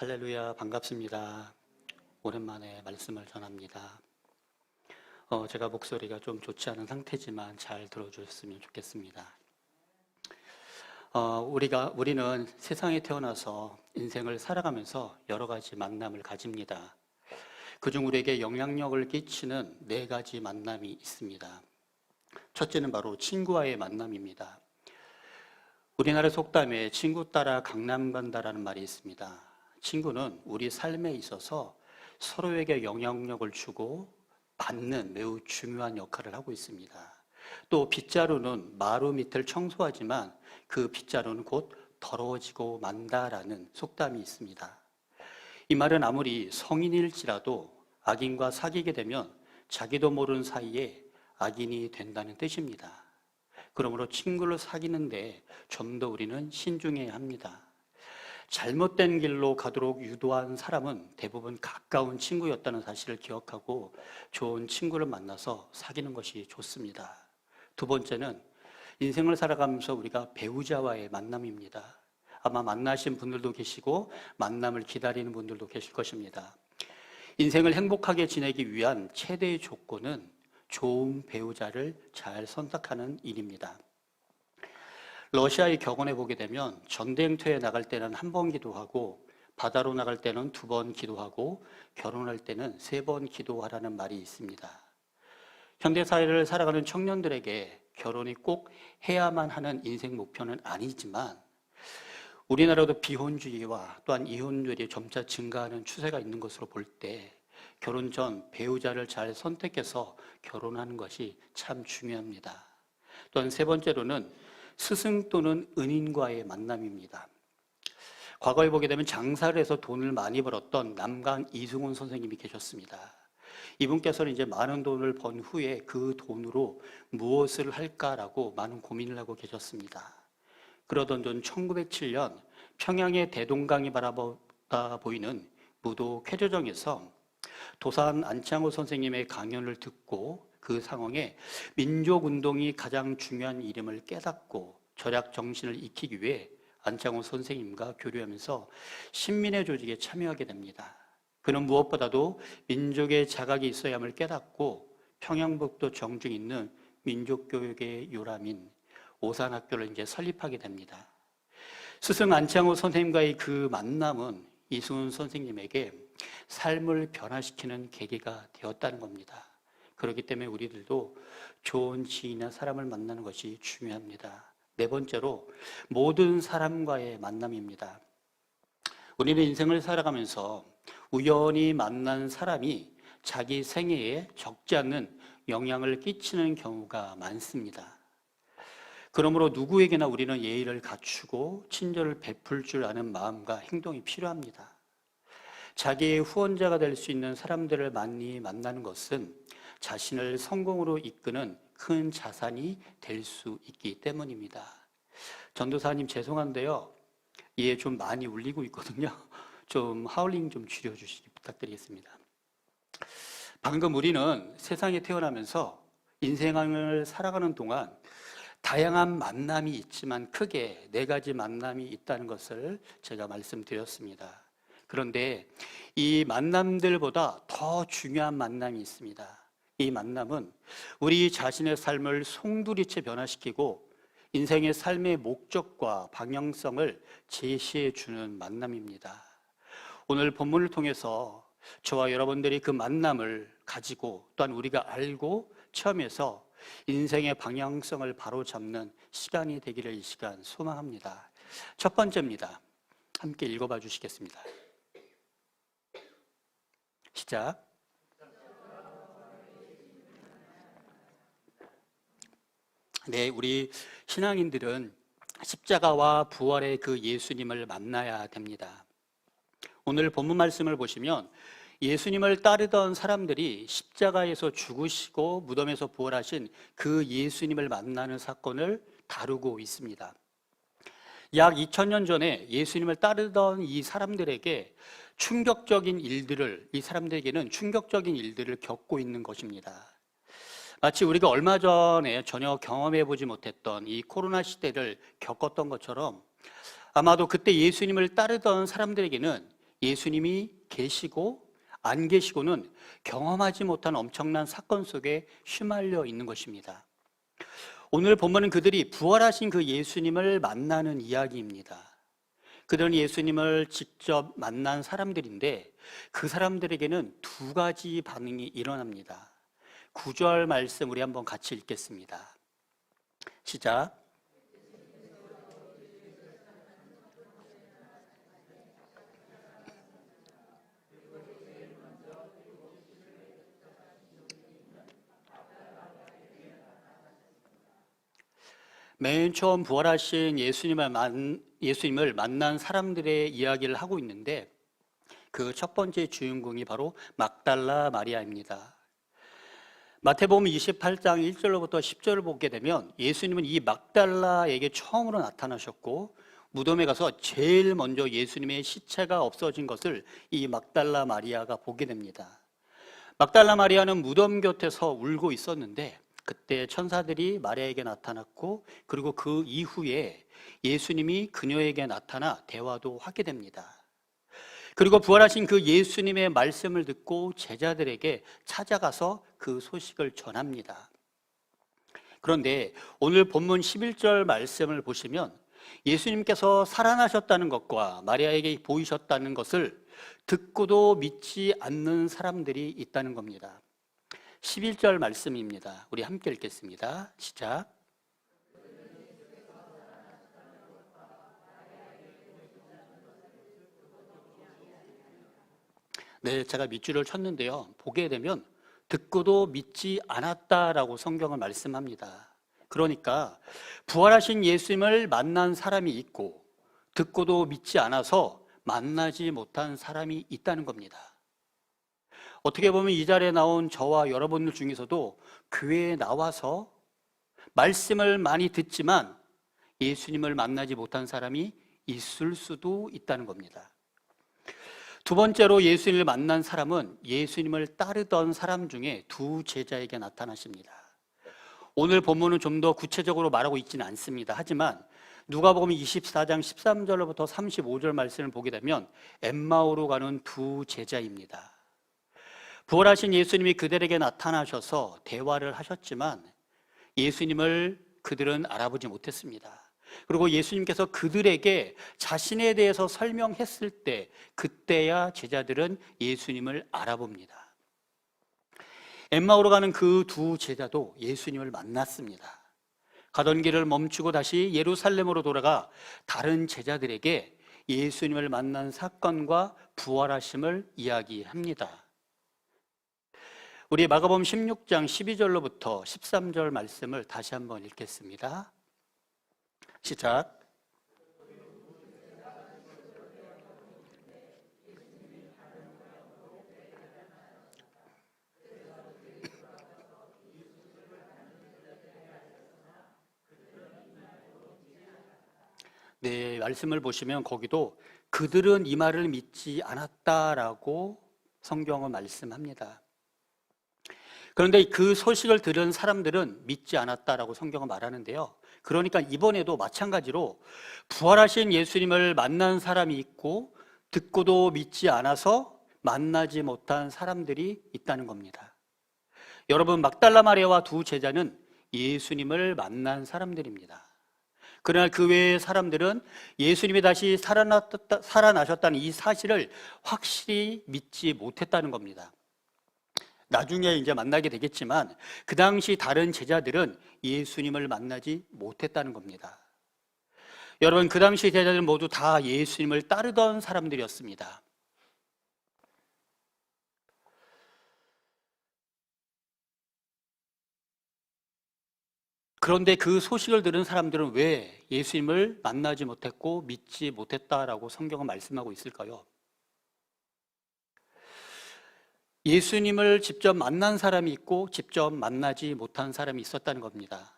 할렐루야, 반갑습니다. 오랜만에 말씀을 전합니다. 제가 목소리가 좀 좋지 않은 상태지만 잘 들어주셨으면 좋겠습니다. 우리는 세상에 태어나서 인생을 살아가면서 여러 가지 만남을 가집니다. 그중 우리에게 영향력을 끼치는 4가지 만남이 있습니다. 첫째는 바로 친구와의 만남입니다. 우리나라 속담에 친구 따라 강남 간다라는 말이 있습니다. 친구는 우리 삶에 있어서 서로에게 영향력을 주고 받는 매우 중요한 역할을 하고 있습니다. 또 빗자루는 마루 밑을 청소하지만 그 빗자루는 곧 더러워지고 만다라는 속담이 있습니다. 이 말은 아무리 성인일지라도 악인과 사귀게 되면 자기도 모르는 사이에 악인이 된다는 뜻입니다. 그러므로 친구를 사귀는데 좀 더 우리는 신중해야 합니다. 잘못된 길로 가도록 유도한 사람은 대부분 가까운 친구였다는 사실을 기억하고 좋은 친구를 만나서 사귀는 것이 좋습니다. 두 번째는 인생을 살아가면서 우리가 배우자와의 만남입니다. 아마 만나신 분들도 계시고 만남을 기다리는 분들도 계실 것입니다. 인생을 행복하게 지내기 위한 최대의 조건은 좋은 배우자를 잘 선택하는 일입니다. 러시아의 격언에 보게 되면 전쟁터에 나갈 때는 1번 기도하고 바다로 나갈 때는 2번 기도하고 결혼할 때는 3번 기도하라는 말이 있습니다. 현대사회를 살아가는 청년들에게 결혼이 꼭 해야만 하는 인생 목표는 아니지만 우리나라도 비혼주의와 또한 이혼율이 점차 증가하는 추세가 있는 것으로 볼 때 결혼 전 배우자를 잘 선택해서 결혼하는 것이 참 중요합니다. 또한 3번째로는 스승 또는 은인과의 만남입니다. 과거에 보게 되면 장사를 해서 돈을 많이 벌었던 남강 이승훈 선생님이 계셨습니다. 이분께서는 이제 많은 돈을 번 후에 그 돈으로 무엇을 할까라고 많은 고민을 하고 계셨습니다. 그러던 중 1907년 평양의 대동강이 바라보다 보이는 무도 쾌조정에서 도산 안창호 선생님의 강연을 듣고 그 상황에 민족운동이 가장 중요한 이름을 깨닫고 절약 정신을 익히기 위해 안창호 선생님과 교류하면서 신민의 조직에 참여하게 됩니다. 그는 무엇보다도 민족의 자각이 있어야 함을 깨닫고 평양북도 정중에 있는 민족교육의 요람인 오산학교를 이제 설립하게 됩니다. 스승 안창호 선생님과의 그 만남은 이승훈 선생님에게 삶을 변화시키는 계기가 되었다는 겁니다. 그렇기 때문에 우리들도 좋은 지인이나 사람을 만나는 것이 중요합니다. 4번째로 모든 사람과의 만남입니다. 우리는 인생을 살아가면서 우연히 만난 사람이 자기 생애에 적지 않는 영향을 끼치는 경우가 많습니다. 그러므로 누구에게나 우리는 예의를 갖추고 친절을 베풀 줄 아는 마음과 행동이 필요합니다. 자기의 후원자가 될 수 있는 사람들을 많이 만나는 것은 자신을 성공으로 이끄는 큰 자산이 될 수 있기 때문입니다. 전도사님 죄송한데요. 얘 좀 많이 울리고 있거든요. 좀 하울링 좀 줄여주시기 부탁드리겠습니다. 방금 우리는 세상에 태어나면서 인생을 살아가는 동안 다양한 만남이 있지만 크게 4가지 만남이 있다는 것을 제가 말씀드렸습니다. 그런데 이 만남들보다 더 중요한 만남이 있습니다. 이 만남은 우리 자신의 삶을 송두리째 변화시키고 인생의 삶의 목적과 방향성을 제시해 주는 만남입니다. 오늘 본문을 통해서 저와 여러분들이 그 만남을 가지고 또한 우리가 알고 체험해서 인생의 방향성을 바로잡는 시간이 되기를 이 시간 소망합니다. 첫 번째입니다. 함께 읽어봐 주시겠습니다. 시작. 네, 우리 신앙인들은 십자가와 부활의 그 예수님을 만나야 됩니다. 오늘 본문 말씀을 보시면 예수님을 따르던 사람들이 십자가에서 죽으시고 무덤에서 부활하신 그 예수님을 만나는 사건을 다루고 있습니다. 약 2000년 전에 예수님을 따르던 이 사람들에게 이 사람들에게는 충격적인 일들을 겪고 있는 것입니다. 마치 우리가 얼마 전에 전혀 경험해보지 못했던 이 코로나 시대를 겪었던 것처럼 아마도 그때 예수님을 따르던 사람들에게는 예수님이 계시고 안 계시고는 경험하지 못한 엄청난 사건 속에 휘말려 있는 것입니다. 오늘 본문은 그들이 부활하신 그 예수님을 만나는 이야기입니다. 그들은 예수님을 직접 만난 사람들인데 그 사람들에게는 두 가지 반응이 일어납니다. 9절 말씀 우리 한번 같이 읽겠습니다. 시작. 맨 처음 부활하신 예수님을 만난 사람들의 이야기를 하고 있는데 그 첫 번째 주인공이 바로 막달라 마리아입니다. 마태복음 28장 1절로부터 10절을 보게 되면 예수님은 이 막달라에게 처음으로 나타나셨고 무덤에 가서 제일 먼저 예수님의 시체가 없어진 것을 이 막달라 마리아가 보게 됩니다. 막달라 마리아는 무덤 곁에서 울고 있었는데 그때 천사들이 마리아에게 나타났고 그리고 그 이후에 예수님이 그녀에게 나타나 대화도 하게 됩니다. 그리고 부활하신 그 예수님의 말씀을 듣고 제자들에게 찾아가서 그 소식을 전합니다. 그런데 오늘 본문 11절 말씀을 보시면 예수님께서 살아나셨다는 것과 마리아에게 보이셨다는 것을 듣고도 믿지 않는 사람들이 있다는 겁니다. 11절 말씀입니다. 우리 함께 읽겠습니다. 시작. 네, 제가 밑줄을 쳤는데요. 보게 되면 듣고도 믿지 않았다라고 성경은 말씀합니다. 그러니까 부활하신 예수님을 만난 사람이 있고 듣고도 믿지 않아서 만나지 못한 사람이 있다는 겁니다. 어떻게 보면 이 자리에 나온 저와 여러분들 중에서도 교회에 나와서 말씀을 많이 듣지만 예수님을 만나지 못한 사람이 있을 수도 있다는 겁니다. 두 번째로 예수님을 만난 사람은 예수님을 따르던 사람 중에 두 제자에게 나타나십니다. 오늘 본문은 좀 더 구체적으로 말하고 있지는 않습니다. 하지만 누가복음 24장 13절로부터 35절 말씀을 보게 되면 엠마오로 가는 두 제자입니다. 부활하신 예수님이 그들에게 나타나셔서 대화를 하셨지만 예수님을 그들은 알아보지 못했습니다. 그리고 예수님께서 그들에게 자신에 대해서 설명했을 때 그때야 제자들은 예수님을 알아봅니다. 엠마오로 가는 그 두 제자도 예수님을 만났습니다. 가던 길을 멈추고 다시 예루살렘으로 돌아가 다른 제자들에게 예수님을 만난 사건과 부활하심을 이야기합니다. 우리 마가복음 16장 12절로부터 13절 말씀을 다시 한번 읽겠습니다. 시작. 네, 말씀을 보시면 거기도 그들은 이 말을 믿지 않았다라고 성경은 말씀합니다. 그런데 그 소식을 들은 사람들은 믿지 않았다라고 성경은 말하는데요. 그러니까 이번에도 마찬가지로 부활하신 예수님을 만난 사람이 있고 듣고도 믿지 않아서 만나지 못한 사람들이 있다는 겁니다. 여러분, 막달라 마리아와 두 제자는 예수님을 만난 사람들입니다. 그러나 그 외의 사람들은 예수님이 다시 살아나셨다는 이 사실을 확실히 믿지 못했다는 겁니다. 나중에 이제 만나게 되겠지만 그 당시 다른 제자들은 예수님을 만나지 못했다는 겁니다. 여러분, 그 당시 제자들은 모두 다 예수님을 따르던 사람들이었습니다. 그런데 그 소식을 들은 사람들은 왜 예수님을 만나지 못했고 믿지 못했다라고 성경은 말씀하고 있을까요? 예수님을 직접 만난 사람이 있고 직접 만나지 못한 사람이 있었다는 겁니다.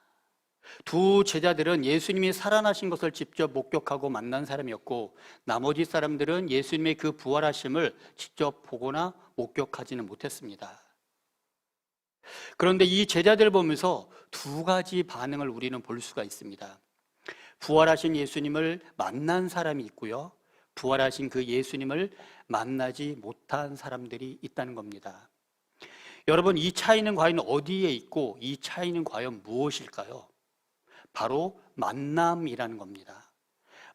두 제자들은 예수님이 살아나신 것을 직접 목격하고 만난 사람이었고 나머지 사람들은 예수님의 그 부활하심을 직접 보거나 목격하지는 못했습니다. 그런데 이 제자들을 보면서 두 가지 반응을 우리는 볼 수가 있습니다. 부활하신 예수님을 만난 사람이 있고요, 부활하신 그 예수님을 만나지 못한 사람들이 있다는 겁니다. 여러분, 이 차이는 과연 어디에 있고 이 차이는 과연 무엇일까요? 바로 만남이라는 겁니다.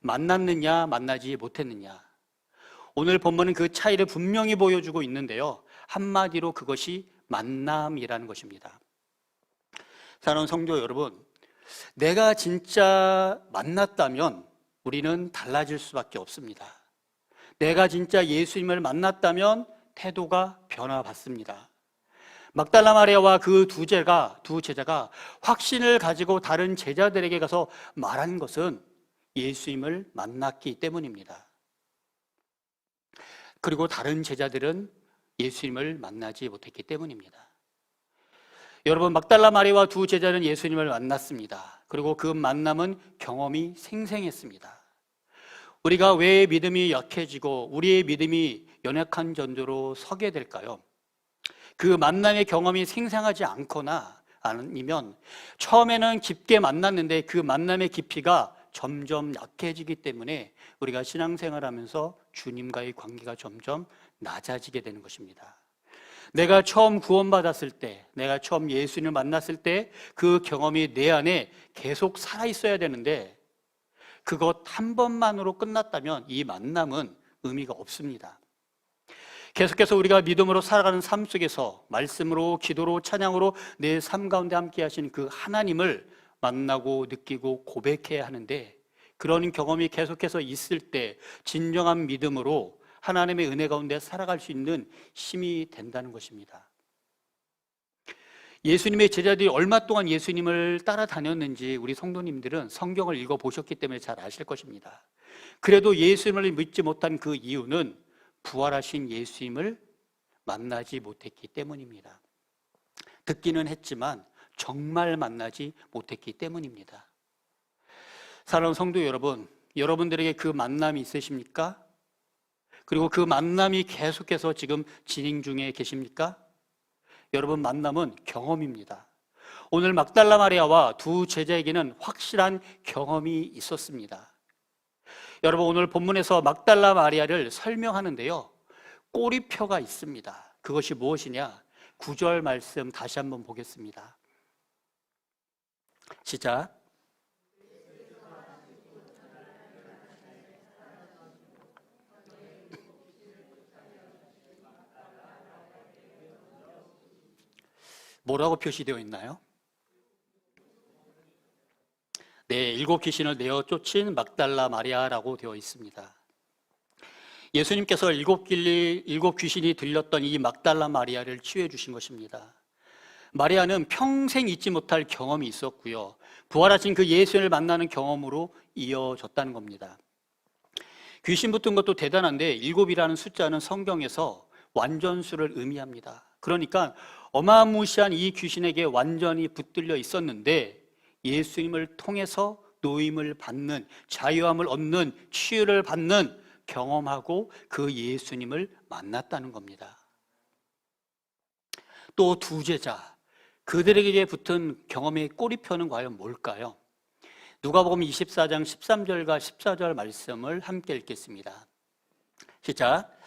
만났느냐 만나지 못했느냐. 오늘 본문은 그 차이를 분명히 보여주고 있는데요, 한마디로 그것이 만남이라는 것입니다. 사랑하는 성도 여러분, 내가 진짜 만났다면 우리는 달라질 수밖에 없습니다. 내가 진짜 예수님을 만났다면 태도가 변화받습니다. 막달라 마리아와 그 두 제자가 확신을 가지고 다른 제자들에게 가서 말한 것은 예수님을 만났기 때문입니다. 그리고 다른 제자들은 예수님을 만나지 못했기 때문입니다. 여러분, 막달라 마리아와 두 제자는 예수님을 만났습니다. 그리고 그 만남은 경험이 생생했습니다. 우리가 왜 믿음이 약해지고 우리의 믿음이 연약한 전도로 서게 될까요? 그 만남의 경험이 생생하지 않거나 아니면 처음에는 깊게 만났는데 그 만남의 깊이가 점점 약해지기 때문에 우리가 신앙생활하면서 주님과의 관계가 점점 낮아지게 되는 것입니다. 내가 처음 구원받았을 때, 내가 처음 예수님을 만났을 때 그 경험이 내 안에 계속 살아있어야 되는데 그것 한 번만으로 끝났다면 이 만남은 의미가 없습니다. 계속해서 우리가 믿음으로 살아가는 삶 속에서 말씀으로, 기도로, 찬양으로 내 삶 가운데 함께 하시는 그 하나님을 만나고 느끼고 고백해야 하는데, 그런 경험이 계속해서 있을 때 진정한 믿음으로 하나님의 은혜 가운데 살아갈 수 있는 힘이 된다는 것입니다. 예수님의 제자들이 얼마 동안 예수님을 따라다녔는지 우리 성도님들은 성경을 읽어보셨기 때문에 잘 아실 것입니다. 그래도 예수님을 믿지 못한 그 이유는 부활하신 예수님을 만나지 못했기 때문입니다. 듣기는 했지만 정말 만나지 못했기 때문입니다. 사랑하는 성도 여러분, 여러분들에게 그 만남이 있으십니까? 그리고 그 만남이 계속해서 지금 진행 중에 계십니까? 여러분, 만남은 경험입니다. 오늘 막달라 마리아와 두 제자에게는 확실한 경험이 있었습니다. 여러분, 오늘 본문에서 막달라 마리아를 설명하는데요, 꼬리표가 있습니다. 그것이 무엇이냐? 9절 말씀 다시 한번 보겠습니다. 시작. 뭐라고 표시되어 있나요? 네, 7 귀신을 내어 쫓은 막달라 마리아라고 되어 있습니다. 예수님께서 7 귀신이 들렸던 이 막달라 마리아를 치유해 주신 것입니다. 마리아는 평생 잊지 못할 경험이 있었고요, 부활하신 그 예수님을 만나는 경험으로 이어졌다는 겁니다. 귀신 붙은 것도 대단한데 7이라는 숫자는 성경에서 완전수를 의미합니다. 그러니까 어마무시한 이 귀신에게 완전히 붙들려 있었는데 예수님을 통해서 노임을 받는, 자유함을 얻는, 치유를 받는 경험하고 그 예수님을 만났다는 겁니다. 또 두 제자, 그들에게 붙은 경험의 꼬리표는 과연 뭘까요? 누가복음 24장 13절과 14절 말씀을 함께 읽겠습니다. 시작.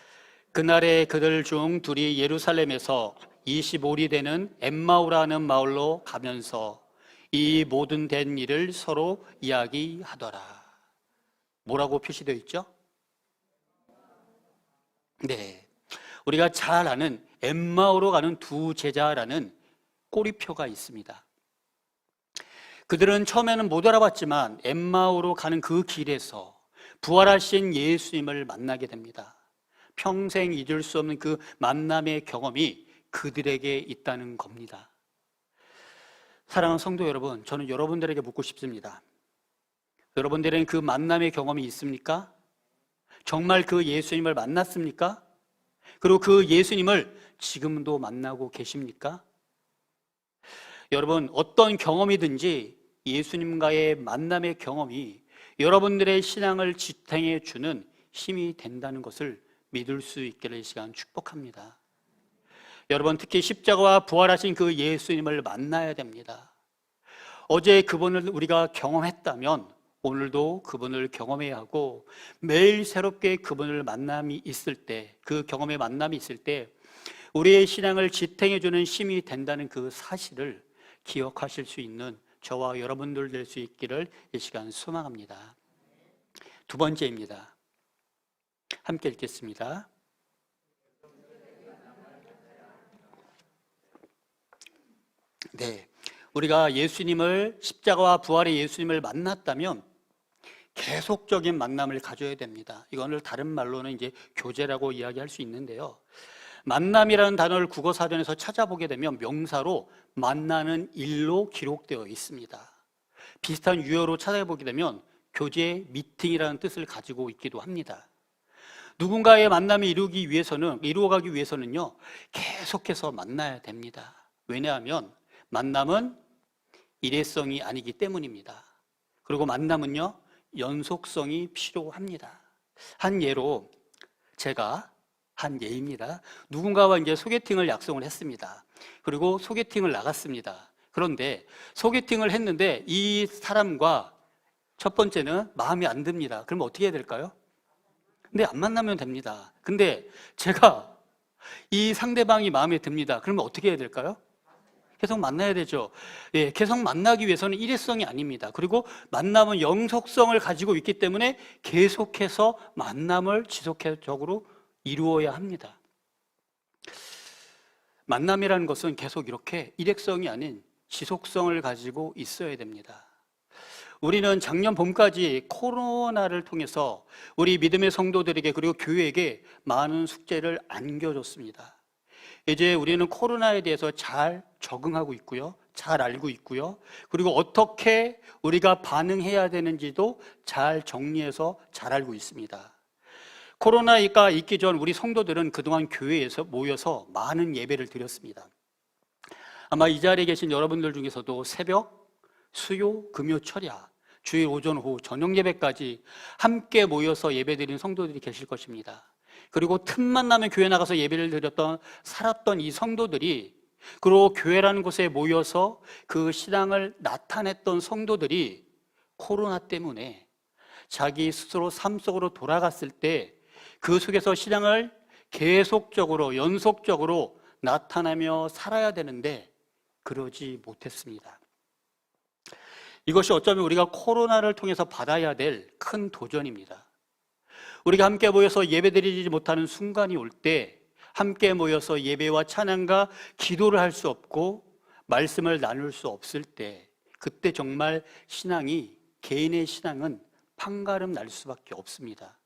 그날에 그들 중 둘이 예루살렘에서 25리 되는 엠마오라는 마을로 가면서 이 모든 된 일을 서로 이야기하더라. 뭐라고 표시되어 있죠? 네, 우리가 잘 아는 엠마오로 가는 두 제자라는 꼬리표가 있습니다. 그들은 처음에는 못 알아봤지만 엠마오로 가는 그 길에서 부활하신 예수님을 만나게 됩니다. 평생 잊을 수 없는 그 만남의 경험이 그들에게 있다는 겁니다. 사랑하는 성도 여러분, 저는 여러분들에게 묻고 싶습니다. 여러분들은 그 만남의 경험이 있습니까? 정말 그 예수님을 만났습니까? 그리고 그 예수님을 지금도 만나고 계십니까? 여러분, 어떤 경험이든지 예수님과의 만남의 경험이 여러분들의 신앙을 지탱해 주는 힘이 된다는 것을 믿을 수 있기를 이 시간 축복합니다. 여러분, 특히 십자가와 부활하신 그 예수님을 만나야 됩니다. 어제 그분을 우리가 경험했다면 오늘도 그분을 경험해야 하고 매일 새롭게 그분을 만남이 있을 때, 그 경험의 만남이 있을 때 우리의 신앙을 지탱해주는 힘이 된다는 그 사실을 기억하실 수 있는 저와 여러분들 될 수 있기를 이 시간 소망합니다. 두 번째입니다. 함께 읽겠습니다. 네, 우리가 예수님을, 십자가와 부활의 예수님을 만났다면 계속적인 만남을 가져야 됩니다. 이거를 다른 말로는 이제 교제라고 이야기할 수 있는데요. 만남이라는 단어를 국어사전에서 찾아보게 되면 명사로 만나는 일로 기록되어 있습니다. 비슷한 유효로 찾아보게 되면 교제, 미팅이라는 뜻을 가지고 있기도 합니다. 누군가의 만남이 이루어가기 위해서는요, 계속해서 만나야 됩니다. 왜냐하면 만남은 일회성이 아니기 때문입니다. 그리고 만남은요, 연속성이 필요합니다. 한 예로 한 예입니다. 누군가와 이제 소개팅을 약속을 했습니다. 그리고 소개팅을 나갔습니다. 그런데 소개팅을 했는데 이 사람과 첫 번째는 마음에 안 듭니다. 그럼 어떻게 해야 될까요? 근데 안 만나면 됩니다. 근데 제가 이 상대방이 마음에 듭니다. 그러면 어떻게 해야 될까요? 계속 만나야 되죠. 예, 계속 만나기 위해서는 일회성이 아닙니다. 그리고 만남은 영속성을 가지고 있기 때문에 계속해서 만남을 지속적으로 이루어야 합니다. 만남이라는 것은 계속 이렇게 일회성이 아닌 지속성을 가지고 있어야 됩니다. 우리는 작년 봄까지 코로나를 통해서 우리 믿음의 성도들에게 그리고 교회에게 많은 숙제를 안겨줬습니다. 이제 우리는 코로나에 대해서 잘 적응하고 있고요, 잘 알고 있고요, 그리고 어떻게 우리가 반응해야 되는지도 잘 정리해서 잘 알고 있습니다. 코로나가 있기 전 우리 성도들은 그동안 교회에서 모여서 많은 예배를 드렸습니다. 아마 이 자리에 계신 여러분들 중에서도 새벽, 수요, 금요, 철야, 주일 오전, 오후, 저녁 예배까지 함께 모여서 예배드린 성도들이 계실 것입니다. 그리고 틈만 나면 교회 나가서 예배를 살았던 이 성도들이, 그리고 교회라는 곳에 모여서 그 신앙을 나타냈던 성도들이 코로나 때문에 자기 스스로 삶 속으로 돌아갔을 때 그 속에서 신앙을 계속적으로 연속적으로 나타나며 살아야 되는데 그러지 못했습니다. 이것이 어쩌면 우리가 코로나를 통해서 받아야 될 큰 도전입니다. 우리가 함께 모여서 예배드리지 못하는 순간이 올 때, 함께 모여서 예배와 찬양과 기도를 할 수 없고 말씀을 나눌 수 없을 때, 그때 정말 개인의 신앙은 판가름 날 수밖에 없습니다.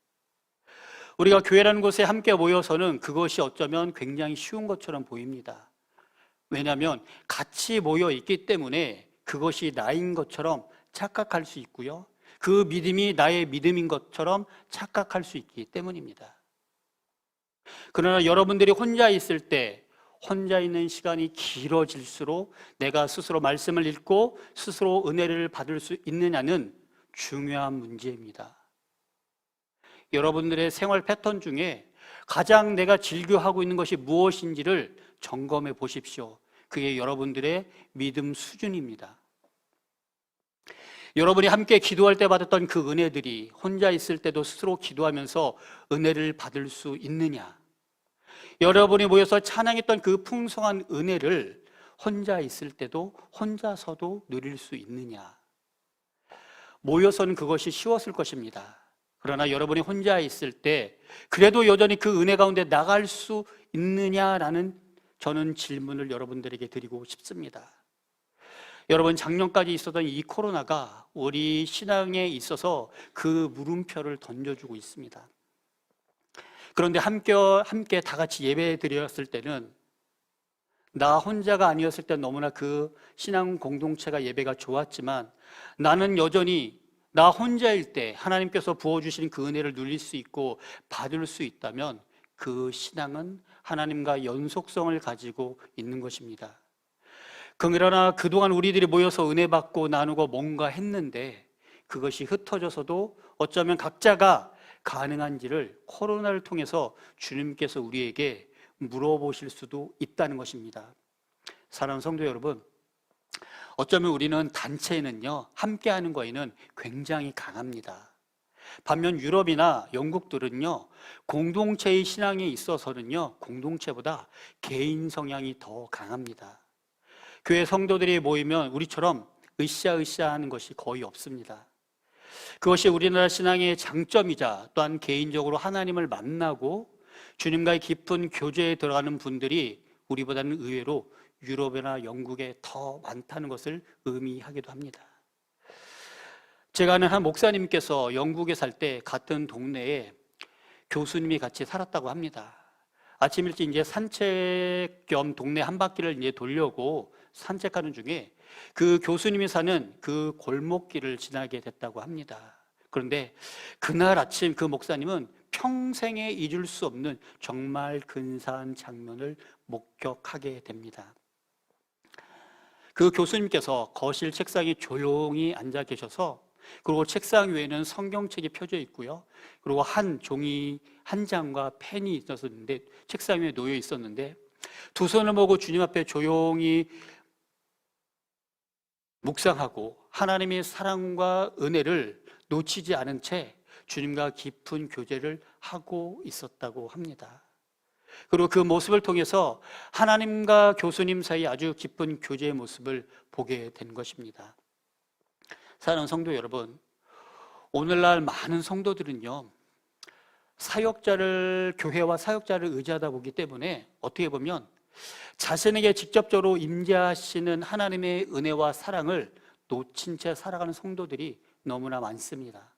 우리가 교회라는 곳에 함께 모여서는 그것이 어쩌면 굉장히 쉬운 것처럼 보입니다. 왜냐하면 같이 모여 있기 때문에 그것이 나인 것처럼 착각할 수 있고요, 그 믿음이 나의 믿음인 것처럼 착각할 수 있기 때문입니다. 그러나 여러분들이 혼자 있을 때, 혼자 있는 시간이 길어질수록 내가 스스로 말씀을 읽고 스스로 은혜를 받을 수 있느냐는 중요한 문제입니다. 여러분들의 생활 패턴 중에 가장 내가 즐겨하고 있는 것이 무엇인지를 점검해 보십시오. 그게 여러분들의 믿음 수준입니다. 여러분이 함께 기도할 때 받았던 그 은혜들이 혼자 있을 때도 스스로 기도하면서 은혜를 받을 수 있느냐? 여러분이 모여서 찬양했던 그 풍성한 은혜를 혼자 있을 때도 혼자서도 누릴 수 있느냐? 모여서는 그것이 쉬웠을 것입니다. 그러나 여러분이 혼자 있을 때 그래도 여전히 그 은혜 가운데 나갈 수 있느냐라는 저는 질문을 여러분들에게 드리고 싶습니다. 여러분, 작년까지 있었던 이 코로나가 우리 신앙에 있어서 그 물음표를 던져주고 있습니다. 그런데 함께 다 같이 예배 드렸을 때는 나 혼자가 아니었을 때 너무나 그 신앙 공동체가 예배가 좋았지만, 나는 여전히 나 혼자일 때 하나님께서 부어주신 그 은혜를 누릴 수 있고 받을 수 있다면 그 신앙은 하나님과 연속성을 가지고 있는 것입니다. 그러나 그동안 우리들이 모여서 은혜 받고 나누고 뭔가 했는데 그것이 흩어져서도 어쩌면 각자가 가능한지를 코로나를 통해서 주님께서 우리에게 물어보실 수도 있다는 것입니다. 사랑하는 성도 여러분, 어쩌면 우리는 단체에는요, 함께하는 거에는 굉장히 강합니다. 반면 유럽이나 영국들은요, 공동체의 신앙에 있어서는요, 공동체보다 개인 성향이 더 강합니다. 교회 성도들이 모이면 우리처럼 으쌰으쌰 하는 것이 거의 없습니다. 그것이 우리나라 신앙의 장점이자 또한 개인적으로 하나님을 만나고 주님과의 깊은 교제에 들어가는 분들이 우리보다는 의외로 유럽이나 영국에 더 많다는 것을 의미하기도 합니다. 제가 아는 한 목사님께서 영국에 살 때 같은 동네에 교수님이 같이 살았다고 합니다. 아침 일찍 이제 산책 겸 동네 한 바퀴를 이제 돌려고 산책하는 중에 그 교수님이 사는 그 골목길을 지나게 됐다고 합니다. 그런데 그날 아침 그 목사님은 평생에 잊을 수 없는 정말 근사한 장면을 목격하게 됩니다. 그 교수님께서 거실 책상에 조용히 앉아 계셔서, 그리고 책상 위에는 성경책이 펴져 있고요, 그리고 한 종이 한 장과 펜이 있었는데, 책상 위에 놓여 있었는데, 두 손을 모으고 주님 앞에 조용히 묵상하고 하나님의 사랑과 은혜를 놓치지 않은 채 주님과 깊은 교제를 하고 있었다고 합니다. 그리고 그 모습을 통해서 하나님과 교수님 사이 아주 깊은 교제의 모습을 보게 된 것입니다. 사랑하는 성도 여러분, 오늘날 많은 성도들은요, 교회와 사역자를 의지하다 보기 때문에 어떻게 보면 자신에게 직접적으로 임재하시는 하나님의 은혜와 사랑을 놓친 채 살아가는 성도들이 너무나 많습니다.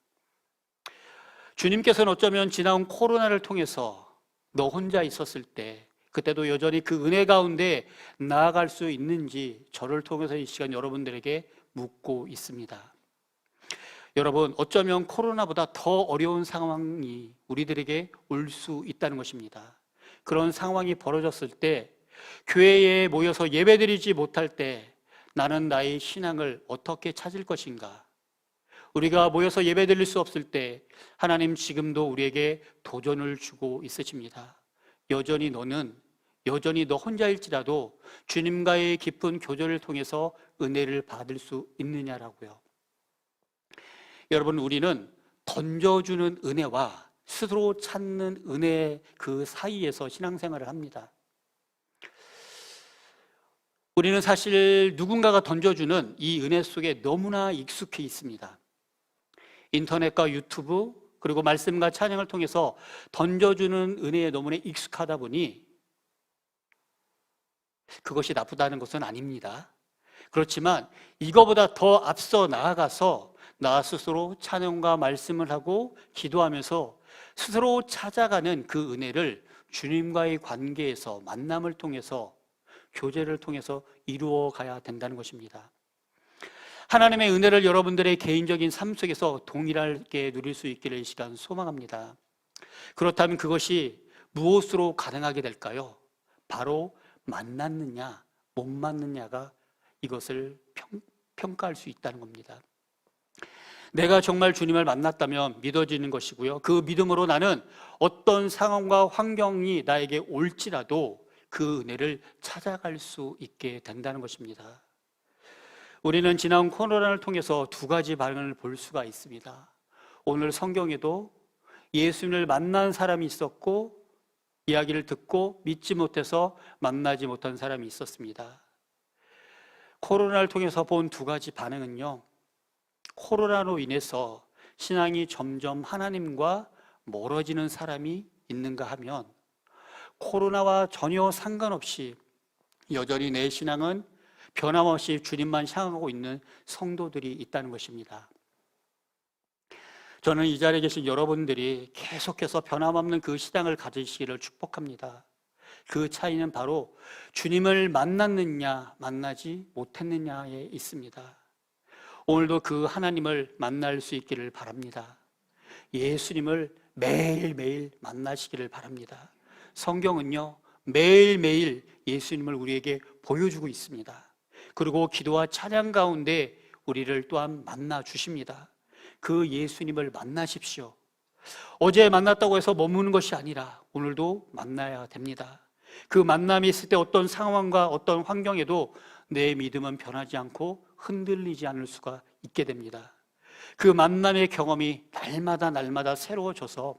주님께서는 어쩌면 지나온 코로나를 통해서 너 혼자 있었을 때, 그때도 여전히 그 은혜 가운데 나아갈 수 있는지 저를 통해서 이 시간 여러분들에게 묻고 있습니다. 여러분, 어쩌면 코로나보다 더 어려운 상황이 우리들에게 올 수 있다는 것입니다. 그런 상황이 벌어졌을 때, 교회에 모여서 예배드리지 못할 때 나는 나의 신앙을 어떻게 찾을 것인가? 우리가 모여서 예배드릴 수 없을 때 하나님 지금도 우리에게 도전을 주고 있으십니다. 여전히 너 혼자일지라도 주님과의 깊은 교제를 통해서 은혜를 받을 수 있느냐라고요. 여러분, 우리는 던져주는 은혜와 스스로 찾는 은혜 그 사이에서 신앙생활을 합니다. 우리는 사실 누군가가 던져주는 이 은혜 속에 너무나 익숙해 있습니다. 인터넷과 유튜브, 그리고 말씀과 찬양을 통해서 던져주는 은혜에 너무나 익숙하다 보니 그것이 나쁘다는 것은 아닙니다. 그렇지만 이거보다 더 앞서 나아가서 나 스스로 찬양과 말씀을 하고 기도하면서 스스로 찾아가는 그 은혜를 주님과의 관계에서, 만남을 통해서, 교제를 통해서 이루어 가야 된다는 것입니다. 하나님의 은혜를 여러분들의 개인적인 삶 속에서 동일하게 누릴 수 있기를 이 시간 소망합니다. 그렇다면 그것이 무엇으로 가능하게 될까요? 바로 만났느냐 못 만났느냐가 이것을 평가할 수 있다는 겁니다. 내가 정말 주님을 만났다면 믿어지는 것이고요, 그 믿음으로 나는 어떤 상황과 환경이 나에게 올지라도 그 은혜를 찾아갈 수 있게 된다는 것입니다. 우리는 지난 코로나를 통해서 두 가지 반응을 볼 수가 있습니다. 오늘 성경에도 예수님을 만난 사람이 있었고, 이야기를 듣고 믿지 못해서 만나지 못한 사람이 있었습니다. 코로나를 통해서 본 두 가지 반응은요, 코로나로 인해서 신앙이 점점 하나님과 멀어지는 사람이 있는가 하면, 코로나와 전혀 상관없이 여전히 내 신앙은 변함없이 주님만 향하고 있는 성도들이 있다는 것입니다. 저는 이 자리에 계신 여러분들이 계속해서 변함없는 그 신앙을 가지시기를 축복합니다. 그 차이는 바로 주님을 만났느냐 만나지 못했느냐에 있습니다. 오늘도 그 하나님을 만날 수 있기를 바랍니다. 예수님을 매일매일 만나시기를 바랍니다. 성경은요, 매일매일 예수님을 우리에게 보여주고 있습니다. 그리고 기도와 찬양 가운데 우리를 또한 만나 주십니다. 그 예수님을 만나십시오. 어제 만났다고 해서 머무는 것이 아니라 오늘도 만나야 됩니다. 그 만남이 있을 때 어떤 상황과 어떤 환경에도 내 믿음은 변하지 않고 흔들리지 않을 수가 있게 됩니다. 그 만남의 경험이 날마다 새로워져서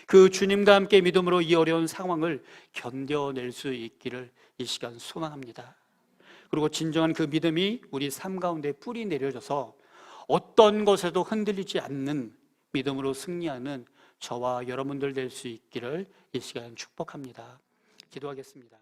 그 주님과 함께 믿음으로 이 어려운 상황을 견뎌낼 수 있기를 이 시간 소망합니다. 그리고 진정한 그 믿음이 우리 삶 가운데 뿌리 내려져서 어떤 것에도 흔들리지 않는 믿음으로 승리하는 저와 여러분들 될 수 있기를 이 시간 축복합니다. 기도하겠습니다.